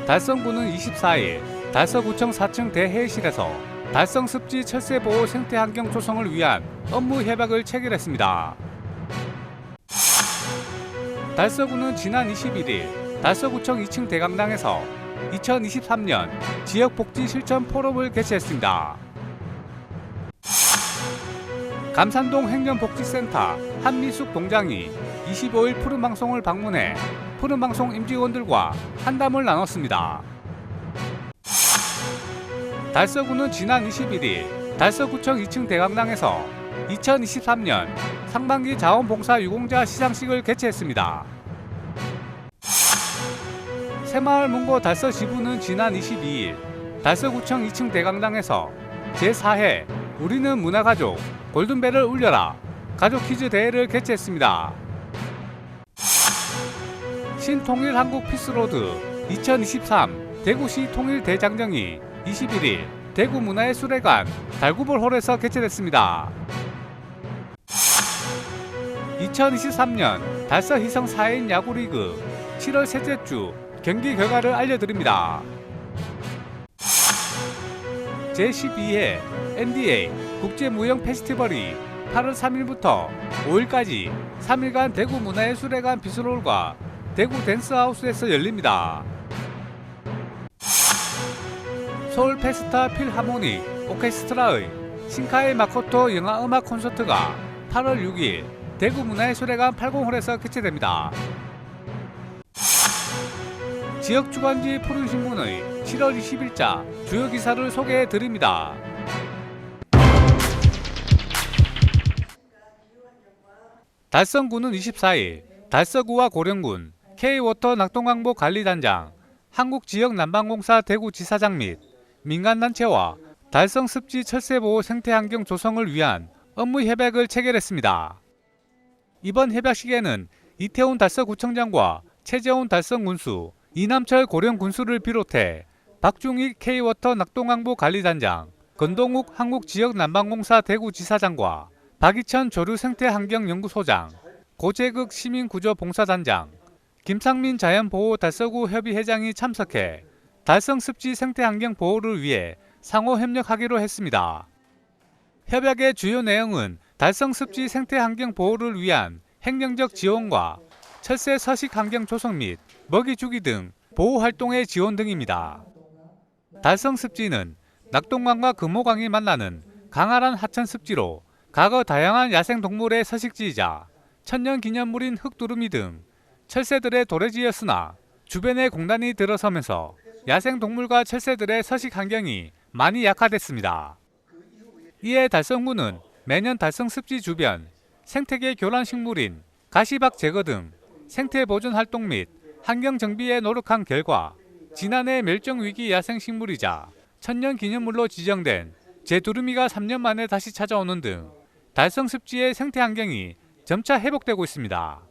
달성구는 24일 달서구청 4층 대회의실에서 달성습지 철새보호 생태환경 조성을 위한 업무 협약을 체결했습니다. 달서구는 지난 21일 달서구청 2층 대강당에서 2023년 지역복지실천 포럼을 개최했습니다. 감산동 행정복지센터 한미숙 동장이 25일 푸른방송을 방문해 푸른방송 임직원들과 한담을 나눴습니다. 달서구는 지난 21일 달서구청 2층 대강당에서 2023년 상반기 자원봉사 유공자 시상식을 개최했습니다. 새마을문고 달서 지부는 지난 22일 달서구청 2층 대강당에서 제4회 우리는 문화가족 골든벨을 울려라 가족 퀴즈 대회를 개최했습니다. 신통일한국 피스로드 2023 대구시 통일대장정이 21일 대구문화예술회관 달구벌홀에서 개최됐습니다. 2023년 달서 희성 4인 야구리그 7월 셋째 주 경기 결과를 알려드립니다. 제12회 NDA 국제무용 페스티벌이 8월 3일부터 5일까지 3일간 대구문화예술회관 비스롤과 대구 댄스하우스에서 열립니다. 서울 페스타 필하모닉 오케스트라의 신카이 마코토 영화음악 콘서트가 8월 6일 대구문화예술회관 80홀에서 개최됩니다. 지역주간지 푸른신문의 7월 20일자 주요 기사를 소개해 드립니다. 달성구는 24일 달서구와 고령군 K워터 낙동강보 관리단장, 한국지역난방공사 대구지사장 및 민간단체와 달성습지 철새보호 생태환경 조성을 위한 업무 협약을 체결했습니다. 이번 협약식에는 이태훈 달서구청장과 최재훈 달성군수, 이남철 고령군수를 비롯해 박중익 K워터 낙동강보 관리단장, 건동욱 한국지역난방공사 대구지사장과 박이천 조류생태환경연구소장, 고재극 시민구조봉사단장, 김상민 자연보호 달서구 협의회장이 참석해 달성습지 생태환경 보호를 위해 상호 협력하기로 했습니다. 협약의 주요 내용은 달성습지 생태환경 보호를 위한 행정적 지원과 철새 서식 환경 조성 및 먹이 주기 등 보호 활동의 지원 등입니다. 달성습지는 낙동강과 금호강이 만나는 강활한 하천습지로 과거 다양한 야생동물의 서식지이자 천년기념물인 흑두루미 등 철새들의 도래지였으나 주변에 공단이 들어서면서 야생동물과 철새들의 서식 환경이 많이 약화됐습니다. 이에 달성구는 매년 달성습지 주변 생태계 교란식물인 가시박 제거 등 생태보존 활동 및 환경정비에 노력한 결과 지난해 멸종위기 야생식물이자 천년기념물로 지정된 제두루미가 3년 만에 다시 찾아오는 등 달성습지의 생태환경이 점차 회복되고 있습니다.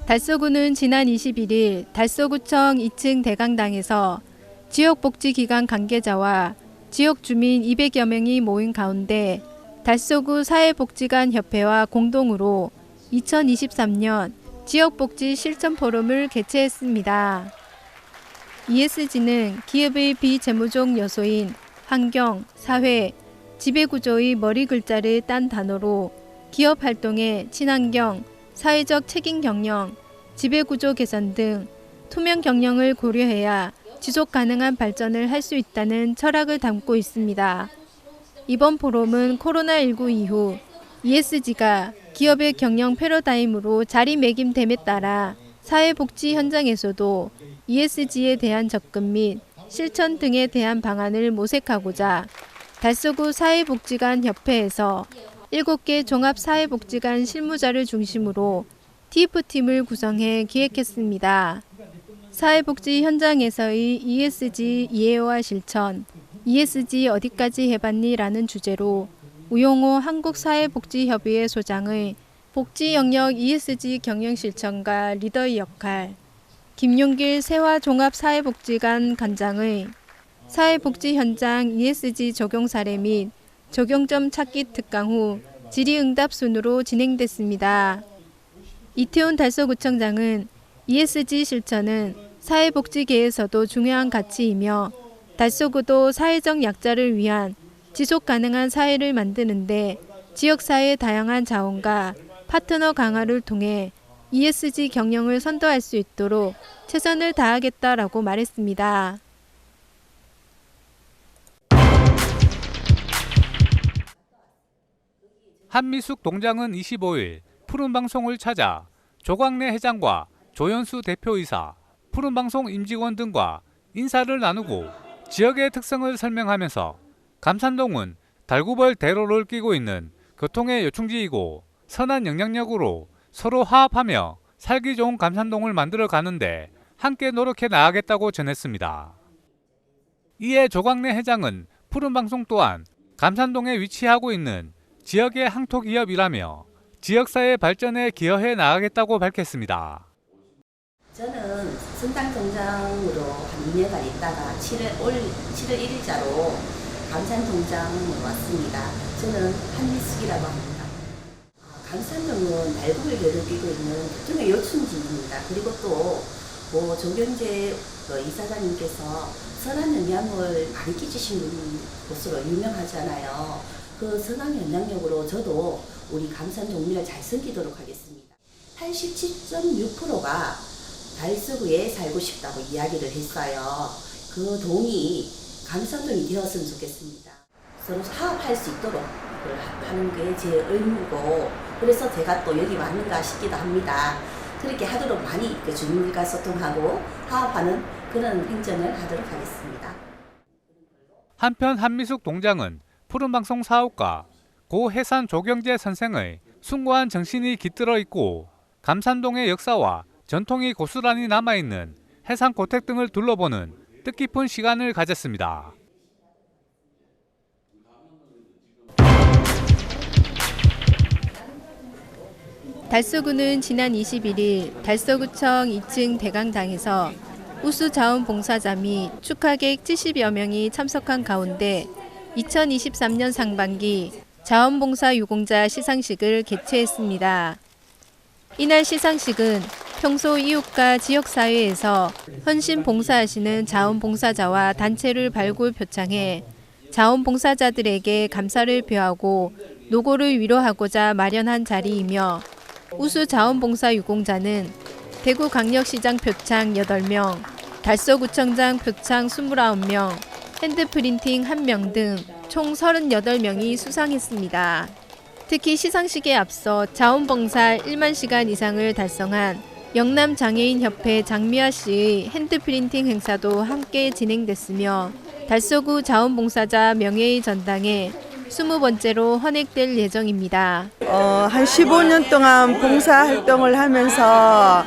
달서구는 지난 21일 달서구청 2층 대강당에서 지역복지기관 관계자와 지역주민 200여 명이 모인 가운데 달서구 사회복지관협회와 공동으로 2023년 지역복지 실천 포럼을 개최했습니다. ESG는 기업의 비재무적 요소인 환경, 사회, 지배구조의 머리 글자를 딴 단어로 기업 활동의 친환경, 사회적 책임 경영, 지배구조 개선 등 투명 경영을 고려해야 지속 가능한 발전을 할 수 있다는 철학을 담고 있습니다. 이번 포럼은 코로나19 이후 ESG가 기업의 경영 패러다임으로 자리매김됨에 따라 사회복지 현장에서도 ESG에 대한 접근 및 실천 등에 대한 방안을 모색하고자 달서구 사회복지관 협회에서 7개 종합사회복지관 실무자를 중심으로 TF팀을 구성해 기획했습니다. 사회복지 현장에서의 ESG 이해와 실천, ESG 어디까지 해봤니? 라는 주제로 우용호 한국사회복지협의회 소장의 복지 영역 ESG 경영 실천과 리더의 역할, 김용길 세화종합사회복지관 관장의 사회복지 현장 ESG 적용 사례 및 적용점 찾기 특강 후 질의응답 순으로 진행됐습니다. 이태훈 달서구청장은 ESG 실천은 사회복지계에서도 중요한 가치이며 달서구도 사회적 약자를 위한 지속 가능한 사회를 만드는데 지역사회의 다양한 자원과 파트너 강화를 통해 ESG 경영을 선도할 수 있도록 최선을 다하겠다라고 말했습니다. 한미숙 동장은 25일 푸른방송을 찾아 조광래 회장과 조연수 대표이사, 푸른방송 임직원 등과 인사를 나누고 지역의 특성을 설명하면서 감산동은 달구벌 대로를 끼고 있는 교통의 요충지이고 선한 영향력으로 서로 화합하며 살기 좋은 감산동을 만들어 가는데 함께 노력해 나가겠다고 전했습니다. 이에 조광래 회장은 푸른방송 또한 감산동에 위치하고 있는 지역의 항토기업이라며 지역사회 발전에 기여해 나가겠다고 밝혔습니다. 저는 성당동장으로 한 2년간 있다가 올 7월 1일자로 감산동장으로 왔습니다. 저는 한미숙이라고 합니다. 감산동은 달구를 괴롭히고 있는 교통의 요충지입니다. 그리고 또 조경재 이사장님께서 선한 영향을 많이 끼치신 곳으로 유명하잖아요. 그 선한 영향력으로 저도 우리 감산 동네를 잘 섬기도록 하겠습니다. 87.6%가 달서구에 살고 싶다고 이야기를 했어요. 그 동이 감산동이 되었으면 좋겠습니다. 서로 화합할 수 있도록 하는 게 제 의무고, 그래서 제가 또 여기 왔는가 싶기도 합니다. 그렇게 하도록 많이 주민들과 소통하고 화합하는 그런 행정을 하도록 하겠습니다. 한편 한미숙 동장은 푸른방송 사업과 고 해산 조경재 선생의 숭고한 정신이 깃들어 있고 감산동의 역사와 전통이 고스란히 남아있는 해상고택 등을 둘러보는 뜻깊은 시간을 가졌습니다. 달서구는 지난 21일 달서구청 2층 대강당에서 우수자원봉사자 및 축하객 70여 명이 참석한 가운데 2023년 상반기 자원봉사 유공자 시상식을 개최했습니다. 이날 시상식은 평소 이웃과 지역사회에서 헌신 봉사하시는 자원봉사자와 단체를 발굴 표창해 자원봉사자들에게 감사를 표하고 노고를 위로하고자 마련한 자리이며 우수 자원봉사 유공자는 대구광역시장 표창 8명, 달서구청장 표창 29명, 핸드프린팅 1명 등 총 38명이 수상했습니다. 특히 시상식에 앞서 자원봉사 1만 시간 이상을 달성한 영남장애인협회 장미아 씨의 핸드프린팅 행사도 함께 진행됐으며 달서구 자원봉사자 명예의 전당에 20번째로 헌액될 예정입니다. 한 15년 동안 봉사활동을 하면서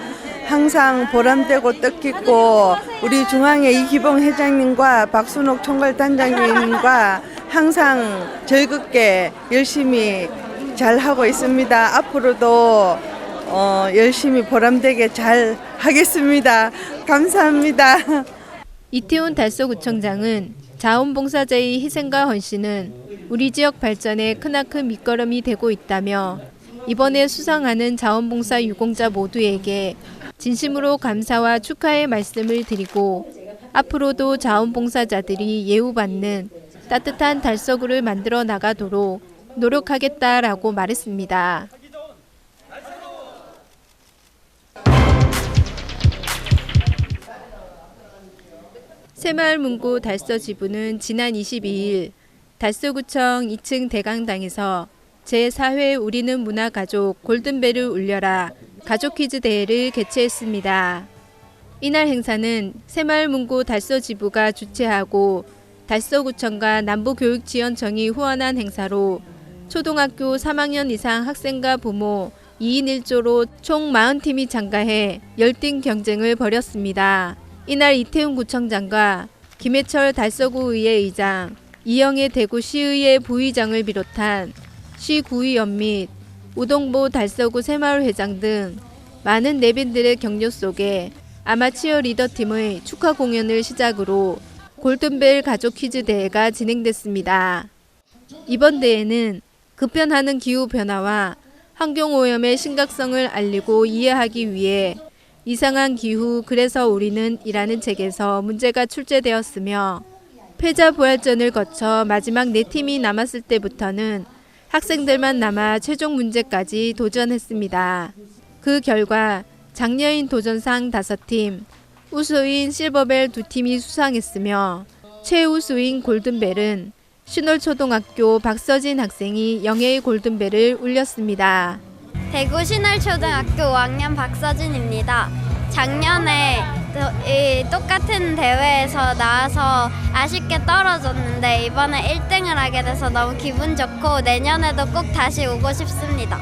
항상 보람되고 뜻깊고 우리 중앙회 이기봉 회장님과 박순옥 총괄단장님과 항상 즐겁게 열심히 잘 하고 있습니다. 앞으로도 열심히 보람되게 잘 하겠습니다. 감사합니다. 이태훈 달서구청장은 자원봉사자의 희생과 헌신은 우리 지역 발전에 크나큰 밑거름이 되고 있다며 이번에 수상하는 자원봉사 유공자 모두에게 진심으로 감사와 축하의 말씀을 드리고 앞으로도 자원봉사자들이 예우받는 따뜻한 달서구를 만들어 나가도록 노력하겠다라고 말했습니다. 새마을문구 달서지부는 지난 22일 달서구청 2층 대강당에서 제4회 우리는 문화가족 골든벨을 울려라 가족 퀴즈 대회를 개최했습니다. 이날 행사는 새마을문구 달서지부가 주최하고 달서구청과 남부교육지원청이 후원한 행사로 초등학교 3학년 이상 학생과 부모 2인 1조로 총 40팀이 참가해 열띤 경쟁을 벌였습니다. 이날 이태훈 구청장과 김해철 달서구의회 의장, 이영애 대구시의회 부의장을 비롯한 시구의원 및 우동보 달서구 새마을 회장 등 많은 내빈들의 격려 속에 아마추어 리더팀의 축하 공연을 시작으로 골든벨 가족 퀴즈 대회가 진행됐습니다. 이번 대회는 급변하는 기후변화와 환경오염의 심각성을 알리고 이해하기 위해 이상한 기후 그래서 우리는 이라는 책에서 문제가 출제되었으며 패자부활전을 거쳐 마지막 4팀이 남았을 때부터는 학생들만 남아 최종 문제까지 도전했습니다. 그 결과 장려인 도전상 5팀, 우수인 실버벨 2팀이 수상했으며 최우수인 골든벨은 신월초등학교 박서진 학생이 영예의 골든벨을 울렸습니다. 대구 신월초등학교 5학년 박서진입니다. 작년에 이 똑같은 대회에서 나와서 아쉽게 떨어졌는데 이번에 1등을 하게 돼서 너무 기분 좋고 내년에도 꼭 다시 오고 싶습니다.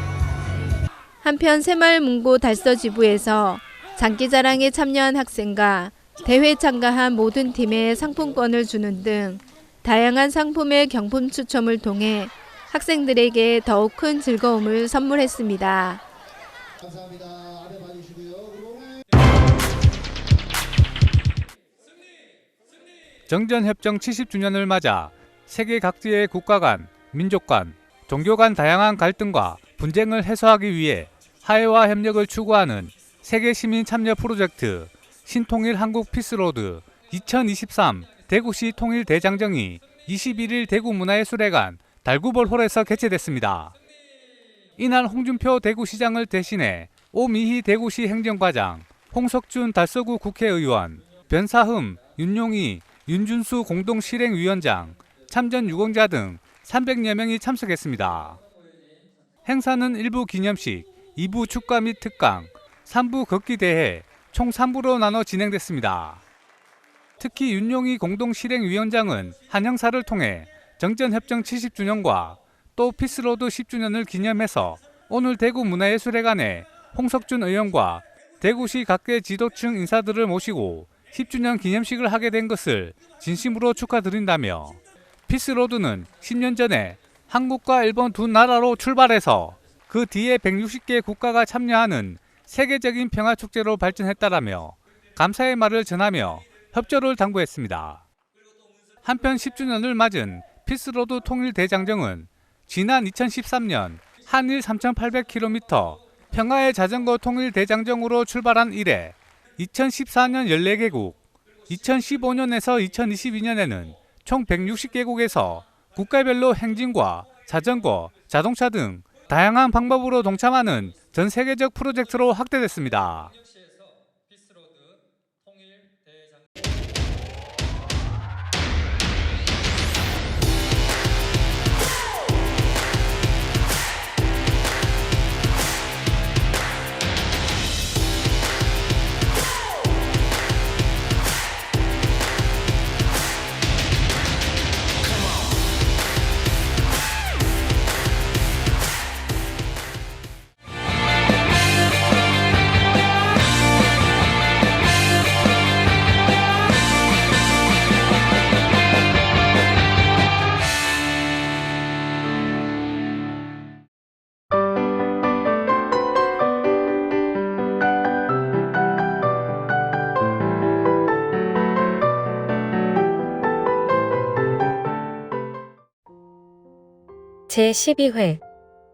한편 새마을문고 달서지부에서 장기자랑에 참여한 학생과 대회 참가한 모든 팀에 상품권을 주는 등 다양한 상품의 경품 추첨을 통해 학생들에게 더욱 큰 즐거움을 선물했습니다. 감사합니다. 아래 봐주시고요. 정전협정 70주년을 맞아 세계 각지의 국가 간, 민족 간, 종교 간 다양한 갈등과 분쟁을 해소하기 위해 화해와 협력을 추구하는 세계 시민 참여 프로젝트 신통일 한국 피스로드 2023 대구시 통일 대장정이 21일 대구문화예술회관 달구벌홀에서 개최됐습니다. 이날 홍준표 대구시장을 대신해 오미희 대구시 행정과장, 홍석준 달서구 국회의원, 변사흠, 윤용희, 윤준수 공동실행위원장, 참전 유공자 등 300여 명이 참석했습니다. 행사는 1부 기념식, 2부 축가 및 특강, 3부 걷기 대회 총 3부로 나눠 진행됐습니다. 특히 윤용희 공동실행위원장은 한 행사를 통해 정전협정 70주년과 또 피스로드 10주년을 기념해서 오늘 대구문화예술회관에 홍석준 의원과 대구시 각계 지도층 인사들을 모시고 10주년 기념식을 하게 된 것을 진심으로 축하드린다며 피스로드는 10년 전에 한국과 일본 두 나라로 출발해서 그 뒤에 160개 국가가 참여하는 세계적인 평화축제로 발전했다라며 감사의 말을 전하며 협조를 당부했습니다. 한편 10주년을 맞은 피스로드 통일 대장정은 지난 2013년 한일 3,800km 평화의 자전거 통일 대장정으로 출발한 이래 2014년 14개국, 2015년에서 2022년에는 총 160개국에서 국가별로 행진과 자전거, 자동차 등 다양한 방법으로 동참하는 전 세계적 프로젝트로 확대됐습니다. 제12회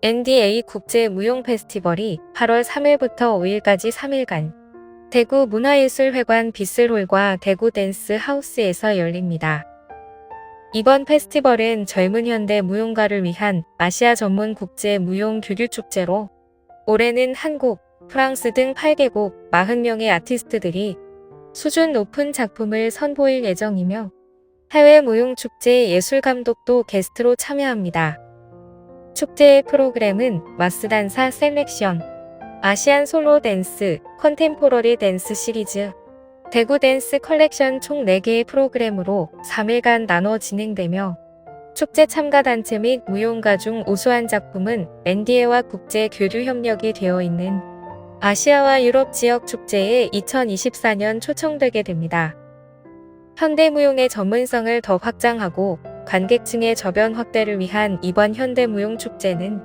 NDA 국제무용 페스티벌이 8월 3일부터 5일까지 3일간 대구 문화예술회관 비슬홀과 대구 댄스 하우스에서 열립니다. 이번 페스티벌은 젊은 현대 무용가를 위한 아시아 전문 국제 무용 교류 축제로 올해는 한국, 프랑스 등 8개국 40명의 아티스트들이 수준 높은 작품을 선보일 예정이며 해외 무용 축제 예술감독도 게스트로 참여합니다. 축제의 프로그램은 마스단사 셀렉션, 아시안 솔로 댄스, 컨템포러리 댄스 시리즈, 대구 댄스 컬렉션 총 4개의 프로그램으로 3일간 나눠 진행되며 축제 참가 단체 및 무용가 중 우수한 작품은 NDA와 국제 교류 협력이 되어 있는 아시아와 유럽 지역 축제에 2024년 초청되게 됩니다. 현대무용의 전문성을 더 확장하고 관객층의 저변 확대를 위한 이번 현대무용축제는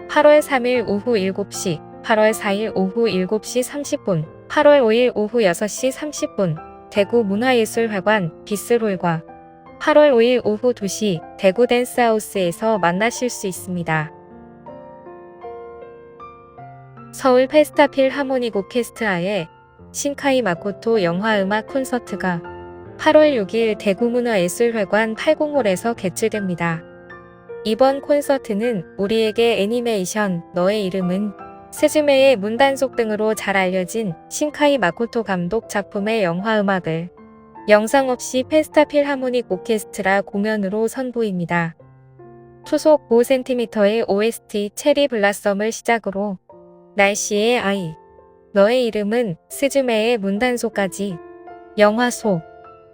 8월 3일 오후 7시, 8월 4일 오후 7시 30분, 8월 5일 오후 6시 30분 대구 문화예술회관 비슬홀과 8월 5일 오후 2시 대구 댄스하우스에서 만나실 수 있습니다. 서울 페스타 필하모닉 오케스트라의 신카이 마코토 영화음악 콘서트가 8월 6일 대구문화예술회관 80홀에서 개최됩니다. 이번 콘서트는 우리에게 애니메이션 너의 이름은 스즈메의 문단속 등으로 잘 알려진 신카이 마코토 감독 작품의 영화음악을 영상 없이 페스타 필하모닉 오케스트라 공연으로 선보입니다. 초속 5cm의 OST 체리 블라썸을 시작으로 날씨의 아이, 너의 이름은 스즈메의 문단속까지 영화 속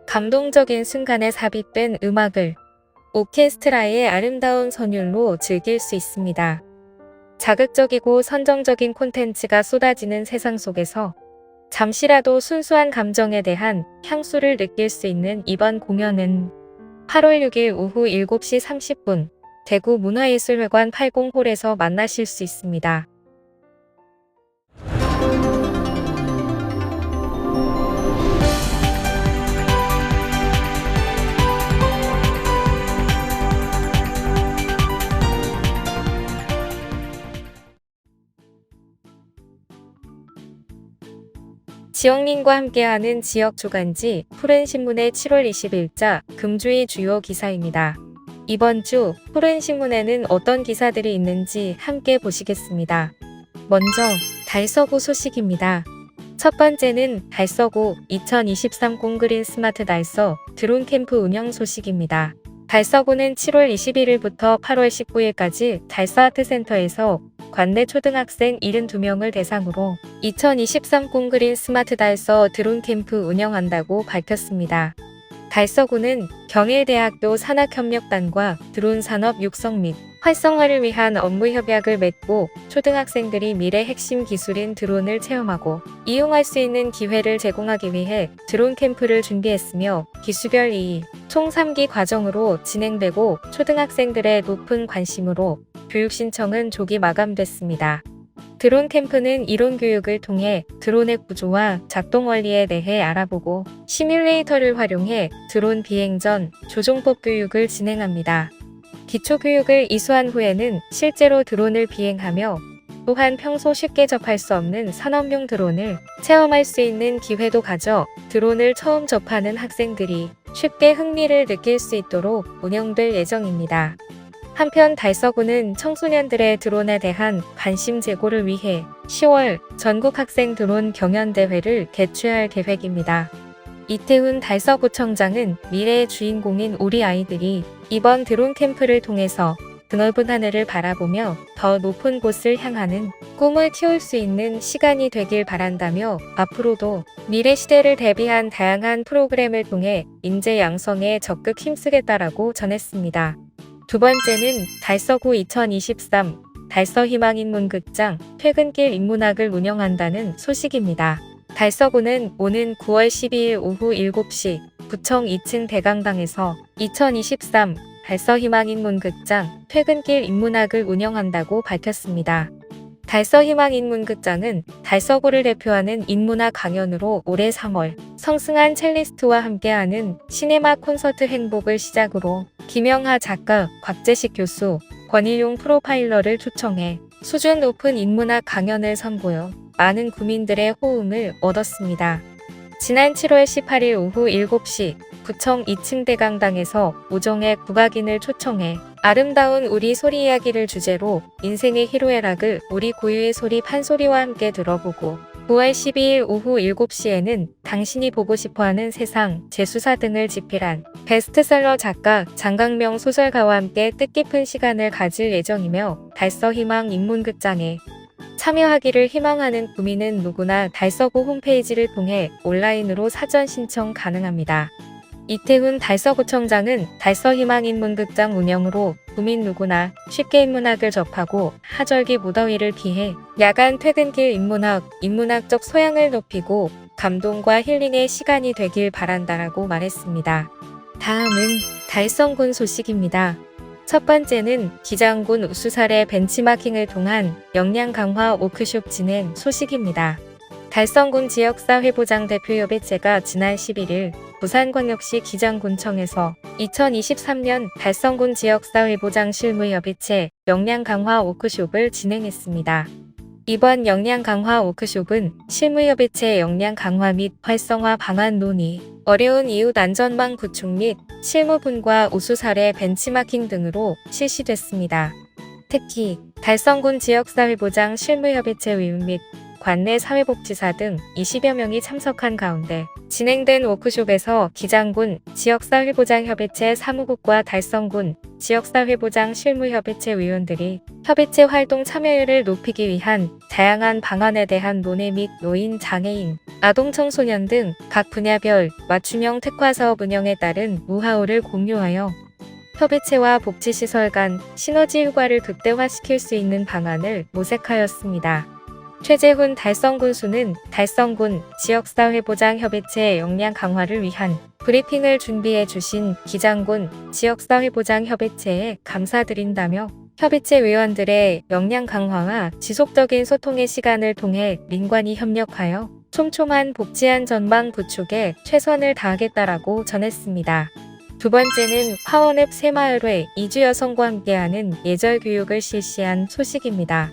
감동적인 순간에 삽입된 음악을 오케스트라의 아름다운 선율로 즐길 수 있습니다. 자극적이고 선정적인 콘텐츠가 쏟아지는 세상 속에서 잠시라도 순수한 감정에 대한 향수를 느낄 수 있는 이번 공연은 8월 6일 오후 7시 30분 대구 문화예술회관 80홀에서 만나실 수 있습니다. 지영님과 함께하는 지역 주간지 푸른신문의 7월 20일자 금주의 주요 기사입니다. 이번 주 푸른신문에는 어떤 기사들이 있는지 함께 보시겠습니다. 먼저 달서구 소식입니다. 첫 번째는 달서구 2023 꽁그린 스마트 달서 드론 캠프 운영 소식입니다. 달서구는 7월 21일부터 8월 19일까지 달서 아트센터에서 관내 초등학생 72명을 대상으로 2023 꽁그린 스마트 달서 드론 캠프 운영한다고 밝혔습니다. 달서구는 경일대학교 산학협력단과 드론 산업 육성 및 활성화를 위한 업무 협약을 맺고 초등학생들이 미래 핵심 기술인 드론을 체험하고 이용할 수 있는 기회를 제공하기 위해 드론 캠프를 준비했으며 기수별 2, 총 3기 과정으로 진행되고 초등학생들의 높은 관심으로 교육 신청은 조기 마감됐습니다. 드론 캠프는 이론 교육을 통해 드론의 구조와 작동 원리에 대해 알아보고 시뮬레이터를 활용해 드론 비행 전 조종법 교육을 진행합니다. 기초 교육을 이수한 후에는 실제로 드론을 비행하며 또한 평소 쉽게 접할 수 없는 산업용 드론을 체험할 수 있는 기회도 가져 드론을 처음 접하는 학생들이 쉽게 흥미를 느낄 수 있도록 운영될 예정입니다. 한편 달서구는 청소년들의 드론에 대한 관심 제고를 위해 10월 전국 학생 드론 경연대회를 개최할 계획입니다. 이태훈 달서구청장은 미래의 주인공인 우리 아이들이 이번 드론 캠프를 통해서 드넓은 하늘을 바라보며 더 높은 곳을 향하는 꿈을 키울 수 있는 시간이 되길 바란다며 앞으로도 미래 시대를 대비한 다양한 프로그램을 통해 인재 양성에 적극 힘쓰겠다라고 전했습니다. 두 번째는 달서구 2023 달서희망인문극장 퇴근길 인문학을 운영한다는 소식입니다. 달서구는 오는 9월 12일 오후 7시 구청 2층 대강당에서 2023 달서희망인문극장 퇴근길 인문학을 운영한다고 밝혔습니다. 달서희망인문극장은 달서구를 대표하는 인문학 강연으로 올해 3월 성승한 첼리스트와 함께하는 시네마 콘서트 행복을 시작으로 김영하 작가, 곽재식 교수, 권일용 프로파일러를 초청해 수준 높은 인문학 강연을 선보여 많은 구민들의 호응을 얻었습니다. 지난 7월 18일 오후 7시 구청 2층 대강당에서 우정의 국악인을 초청해 아름다운 우리 소리 이야기를 주제로 인생의 희로애락을 우리 고유의 소리 판소리와 함께 들어보고 9월 12일 오후 7시에는 당신이 보고 싶어하는 세상, 재수사 등을 집필한 베스트셀러 작가 장강명 소설가와 함께 뜻깊은 시간을 가질 예정이며 달서희망 인문극장에 참여하기를 희망하는 구민은 누구나 달서구 홈페이지를 통해 온라인으로 사전 신청 가능합니다. 이태훈 달서구청장은 달서희망인문극장 운영으로 구민 누구나 쉽게 인문학을 접하고 하절기 무더위를 피해 야간 퇴근길 인문학적 소양을 높이고 감동과 힐링의 시간이 되길 바란다라고 말했습니다. 다음은 달성군 소식입니다. 첫 번째는 기장군 우수살의 벤치마킹을 통한 역량 강화 워크숍 진행 소식입니다. 달성군 지역사회보장 대표협의체가 지난 11일 부산광역시 기장군청에서 2023년 달성군 지역사회보장 실무협의체 역량 강화 워크숍을 진행했습니다. 이번 역량 강화 워크숍은 실무협의체 역량 강화 및 활성화 방안 논의, 어려운 이웃 안전망 구축 및 실무분과 우수 사례 벤치마킹 등으로 실시됐습니다. 특히 달성군 지역사회보장 실무협의체 위원 및 관내 사회복지사 등 20여 명이 참석한 가운데 진행된 워크숍에서 기장군 지역사회보장협의체 사무국과 달성군 지역사회보장 실무협의체 위원들이 협의체 활동 참여율을 높이기 위한 다양한 방안에 대한 논의 및 노인, 장애인, 아동, 청소년 등 각 분야별 맞춤형 특화사업 운영에 따른 노하우를 공유하여 협의체와 복지시설 간 시너지 효과를 극대화시킬 수 있는 방안을 모색하였습니다. 최재훈 달성군수는 달성군 지역사회보장협의체 역량 강화를 위한 브리핑을 준비해 주신 기장군 지역사회보장협의체에 감사드린다며 협의체 위원들의 역량 강화와 지속적인 소통의 시간을 통해 민관이 협력하여 촘촘한 복지안 전망 구축에 최선을 다하겠다라고 전했습니다. 두 번째는 화원읍 새마을회 이주 여성과 함께하는 예절 교육을 실시한 소식입니다.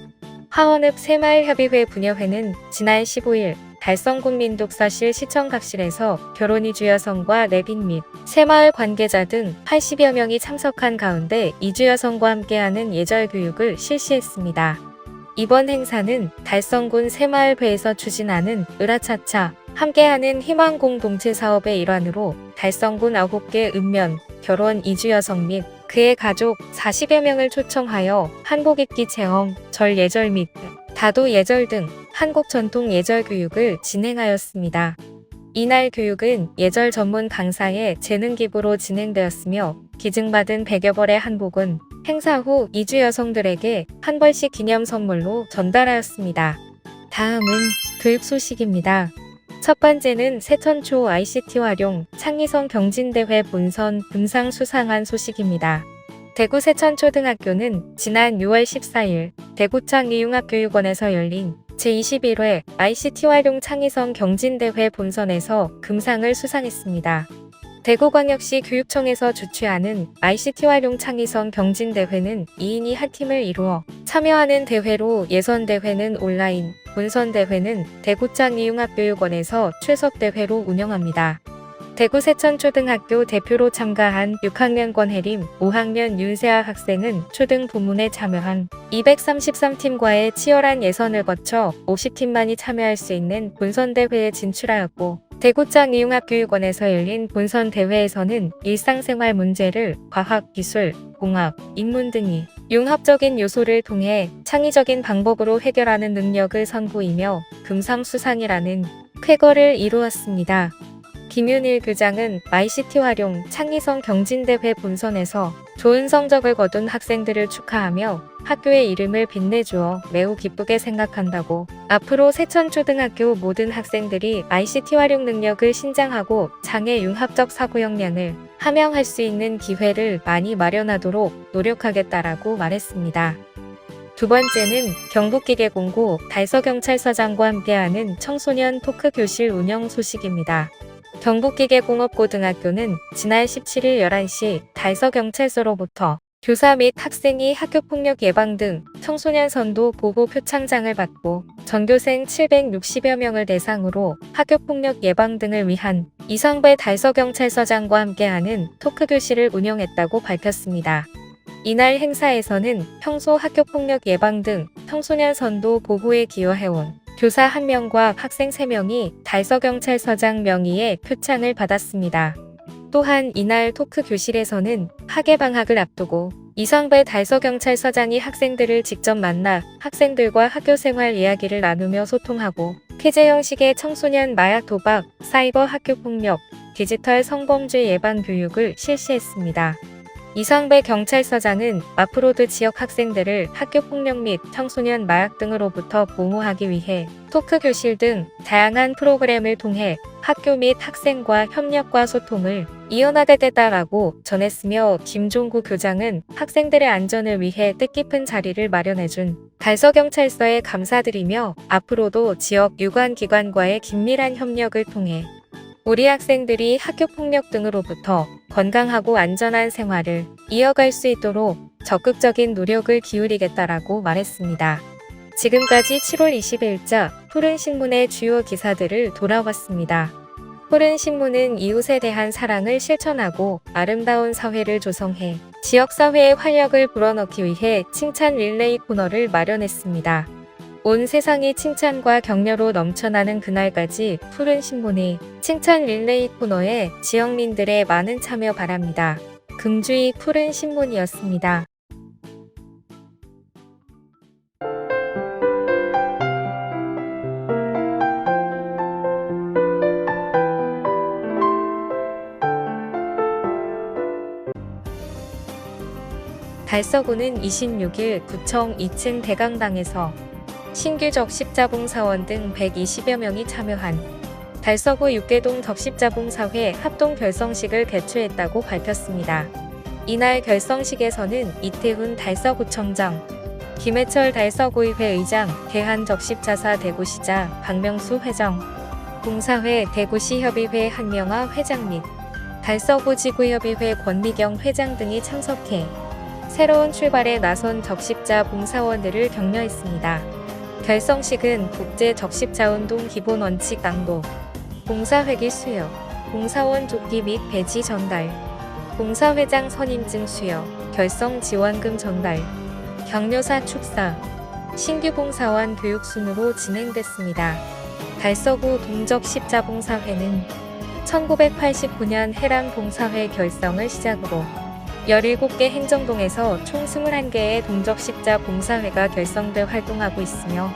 화원읍 새마을협의회 부녀회는 지난 15일 달성군 민독사실 시청각실에서 결혼 이주 여성과 내빈 및 새마을 관계자 등 80여 명이 참석한 가운데 이주 여성과 함께하는 예절 교육을 실시했습니다. 이번 행사는 달성군 새마을회에서 추진하는 으라차차 함께하는 희망 공동체 사업의 일환으로 달성군 9개 읍면 결혼 이주 여성 및 그의 가족 40여 명을 초청하여 한복 입기 체험, 절 예절 및 다도 예절 등 한국 전통 예절 교육을 진행하였습니다. 이날 교육은 예절 전문 강사의 재능 기부로 진행되었으며 기증받은 100여 벌의 한복은 행사 후 이주 여성들에게 한 벌씩 기념 선물로 전달하였습니다. 다음은 교육 소식입니다. 첫 번째는 세천초 ICT 활용 창의성 경진대회 본선 금상 수상한 소식입니다. 대구 세천초등학교는 지난 6월 14일 대구청 이융합교육원에서 열린 제21회 ICT 활용 창의성 경진대회 본선에서 금상을 수상했습니다. 대구광역시 교육청에서 주최하는 ICT 활용 창의성 경진대회는 2인이 한 팀을 이루어 참여하는 대회로 예선대회는 온라인, 본선대회는 대구청 이융합교육원에서 출석대회로 운영합니다. 대구 세천초등학교 대표로 참가한 6학년 권혜림, 5학년 윤세아 학생은 초등 부문에 참여한 233팀과의 치열한 예선을 거쳐 50팀만이 참여할 수 있는 본선대회에 진출하였고 대구청 이융합교육원에서 열린 본선대회에서는 일상생활 문제를 과학, 기술, 공학, 인문 등의 융합적인 요소를 통해 창의적인 방법으로 해결하는 능력을 선보이며 금상수상이라는 쾌거를 이루었습니다. 김윤일 교장은 ICT 활용 창의성 경진대회 본선에서 좋은 성적을 거둔 학생들을 축하하며 학교의 이름을 빛내주어 매우 기쁘게 생각한다고 앞으로 세천초등학교 모든 학생들이 ICT 활용 능력을 신장하고 장애 융합적 사고 역량을 함양할 수 있는 기회를 많이 마련하도록 노력하겠다라고 말했습니다. 두 번째는 경북기계공고 달서경찰서장과 함께하는 청소년 토크 교실 운영 소식입니다. 경북기계공업고등학교는 지난 17일 11시 달서경찰서로부터 교사 및 학생이 학교폭력 예방 등 청소년 선도 보호 표창장을 받고 전교생 760여 명을 대상으로 학교폭력 예방 등을 위한 이성배 달서경찰서장과 함께하는 토크 교실을 운영했다고 밝혔습니다. 이날 행사에서는 평소 학교폭력 예방 등 청소년 선도 보호에 기여해온 교사 1명과 학생 3명이 달서경찰서장 명의의 표창을 받았습니다. 또한 이날 토크 교실에서는 학예방학을 앞두고 이성배 달서경찰서장이 학생들을 직접 만나 학생들과 학교생활 이야기를 나누며 소통하고 퀴즈 형식의 청소년 마약 도박, 사이버 학교폭력, 디지털 성범죄 예방 교육을 실시했습니다. 이성배 경찰서장은 앞으로도 지역 학생들을 학교폭력 및 청소년 마약 등으로부터 보호하기 위해 토크 교실 등 다양한 프로그램을 통해 학교 및 학생과 협력과 소통을 이어나가겠다라고 전했으며 김종구 교장은 학생들의 안전을 위해 뜻깊은 자리를 마련해준 달서경찰서에 감사드리며 앞으로도 지역 유관기관과의 긴밀한 협력을 통해 우리 학생들이 학교폭력 등으로부터 건강하고 안전한 생활을 이어갈 수 있도록 적극적인 노력을 기울이겠다라고 말했습니다. 지금까지 7월 20일자 푸른신문의 주요 기사들을 돌아왔습니다. 푸른신문은 이웃에 대한 사랑을 실천하고 아름다운 사회를 조성해 지역사회의 활력을 불어넣기 위해 칭찬 릴레이 코너를 마련했습니다. 온 세상이 칭찬과 격려로 넘쳐나는 그날까지 푸른신문의 칭찬 릴레이 코너에 지역민들의 많은 참여 바랍니다. 금주의 푸른신문이었습니다. 달서구는 26일 구청 2층 대강당에서 신규 적십자봉사원 등 120여 명이 참여한 달서구 6개동 적십자봉사회 합동 결성식을 개최했다고 밝혔습니다. 이날 결성식에서는 이태훈 달서구청장, 김해철 달서구의회 의장, 대한적십자사 대구시자 박명수 회장, 봉사회 대구시협의회 한명아 회장 및 달서구 지구협의회 권미경 회장 등이 참석해 새로운 출발에 나선 적십자 봉사원들을 격려했습니다. 결성식은 국제 적십자운동 기본 원칙 낭독, 봉사회기 수여, 봉사원 조끼 및 배지 전달, 봉사회장 선임증 수여, 결성 지원금 전달, 격려사 축사, 신규 봉사원 교육 순으로 진행됐습니다. 달서구 동적십자봉사회는 1989년 해랑 봉사회 결성을 시작으로 17개 행정동에서 총 21개의 동적십자 봉사회가 결성돼 활동하고 있으며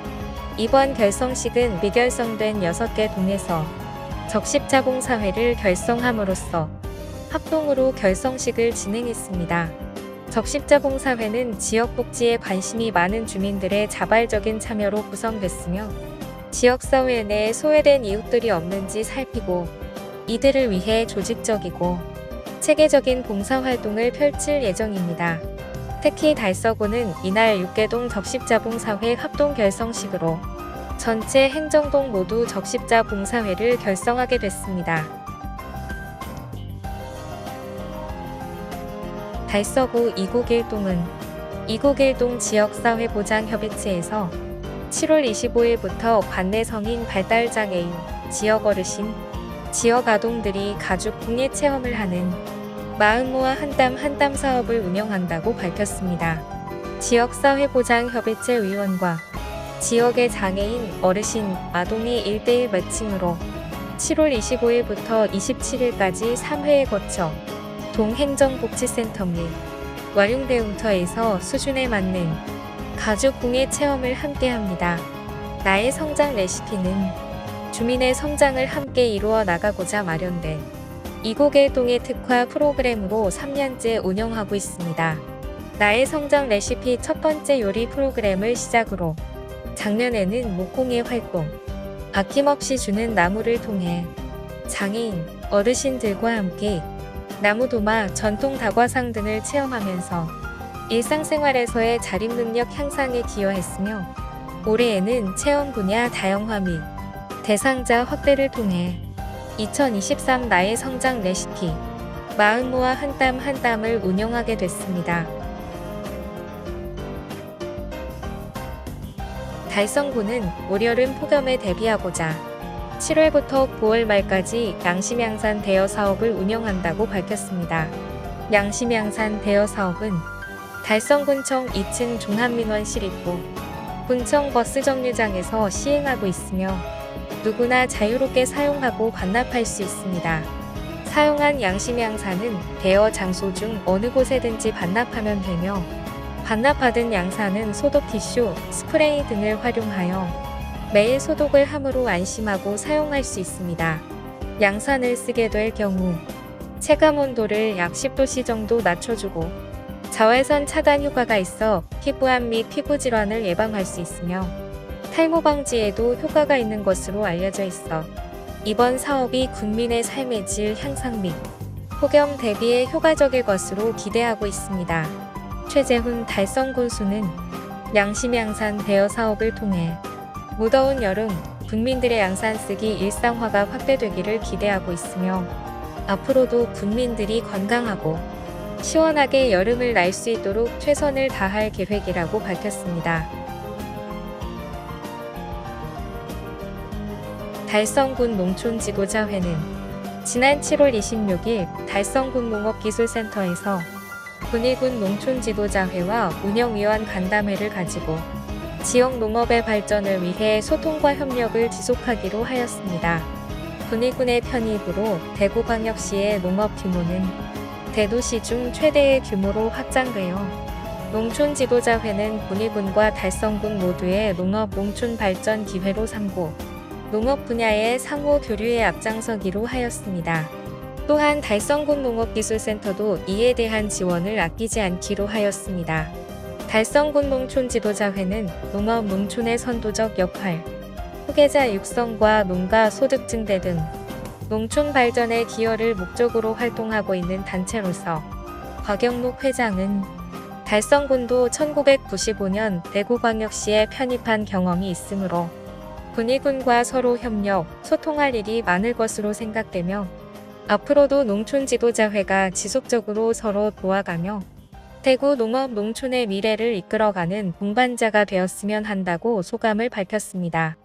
이번 결성식은 미결성된 6개 동에서 적십자 봉사회를 결성함으로써 합동으로 결성식을 진행했습니다. 적십자 봉사회는 지역 복지에 관심이 많은 주민들의 자발적인 참여로 구성됐으며 지역사회 내에 소외된 이웃들이 없는지 살피고 이들을 위해 조직적이고 체계적인 봉사활동을 펼칠 예정입니다. 특히 달서구는 이날 6개동 적십자봉사회 합동 결성식으로 전체 행정동 모두 적십자 봉사회를 결성하게 됐습니다. 달서구 291동은 291동 지역사회보장협의체에서 7월 25일부터 관내 성인 발달장애인, 지역 어르신, 지역 아동들이 가족 공예 체험을 하는 마음모아 한땀 한땀 사업을 운영한다고 밝혔습니다. 지역사회보장협의체 의원과 지역의 장애인, 어르신, 아동이 1:1 매칭으로 7월 25일부터 27일까지 3회에 거쳐 동행정복지센터 및 와룡대움터에서 수준에 맞는 가족 공예 체험을 함께합니다. 나의 성장 레시피는 주민의 성장을 함께 이루어 나가고자 마련된 291동의 특화 프로그램으로 3년째 운영하고 있습니다. 나의 성장 레시피 첫 번째 요리 프로그램을 시작으로 작년에는 목공예 활동, 아낌없이 주는 나무를 통해 장애인, 어르신들과 함께 나무도마, 전통 다과상 등을 체험하면서 일상생활에서의 자립능력 향상에 기여했으며 올해에는 체험 분야 다양화 및 대상자 확대를 통해 2023 나의 성장 레시피 마음모아 한 땀 한 땀을 운영하게 됐습니다. 달성구는 올여름 폭염에 대비하고자 7월부터 9월 말까지 양심양산 대여 사업을 운영한다고 밝혔습니다. 양심양산 대여 사업은 달성군청 2층 종합민원실입구 군청 버스 정류장에서 시행하고 있으며 누구나 자유롭게 사용하고 반납할 수 있습니다. 사용한 양심양산은 대여 장소 중 어느 곳에든지 반납하면 되며 반납받은 양산은 소독 티슈, 스프레이 등을 활용하여 매일 소독을 함으로 안심하고 사용할 수 있습니다. 양산을 쓰게 될 경우 체감 온도를 약 10도씨 정도 낮춰주고 자외선 차단 효과가 있어 피부암 및 피부 질환을 예방할 수 있으며 탈모 방지에도 효과가 있는 것으로 알려져 있어 이번 사업이 국민의 삶의 질 향상 및 폭염 대비에 효과적일 것으로 기대하고 있습니다. 최재훈 달성군수는 양심양산 대여 사업을 통해 무더운 여름 국민들의 양산 쓰기 일상화가 확대되기를 기대하고 있으며 앞으로도 국민들이 건강하고 시원하게 여름을 날 수 있도록 최선을 다할 계획이라고 밝혔습니다. 달성군 농촌지도자회는 지난 7월 26일 달성군 농업기술센터에서 군위군 농촌지도자회와 운영위원 간담회를 가지고 지역 농업의 발전을 위해 소통과 협력을 지속하기로 하였습니다. 군위군의 편입으로 대구광역시의 농업 규모는 대도시 중 최대의 규모로 확장되어 농촌지도자회는 군위군과 달성군 모두의 농업 농촌 발전 기회로 삼고 농업 분야의 상호 교류에 앞장서기로 하였습니다. 또한 달성군 농업기술센터도 이에 대한 지원을 아끼지 않기로 하였습니다. 달성군 농촌지도자회는 농업 농촌의 선도적 역할, 후계자 육성과 농가 소득 증대 등 농촌 발전의 기여를 목적으로 활동하고 있는 단체로서 곽영록 회장은 달성군도 1995년 대구광역시에 편입한 경험이 있으므로 군위군과 서로 협력, 소통할 일이 많을 것으로 생각되며 앞으로도 농촌지도자회가 지속적으로 서로 도와가며 대구 농업 농촌의 미래를 이끌어가는 동반자가 되었으면 한다고 소감을 밝혔습니다.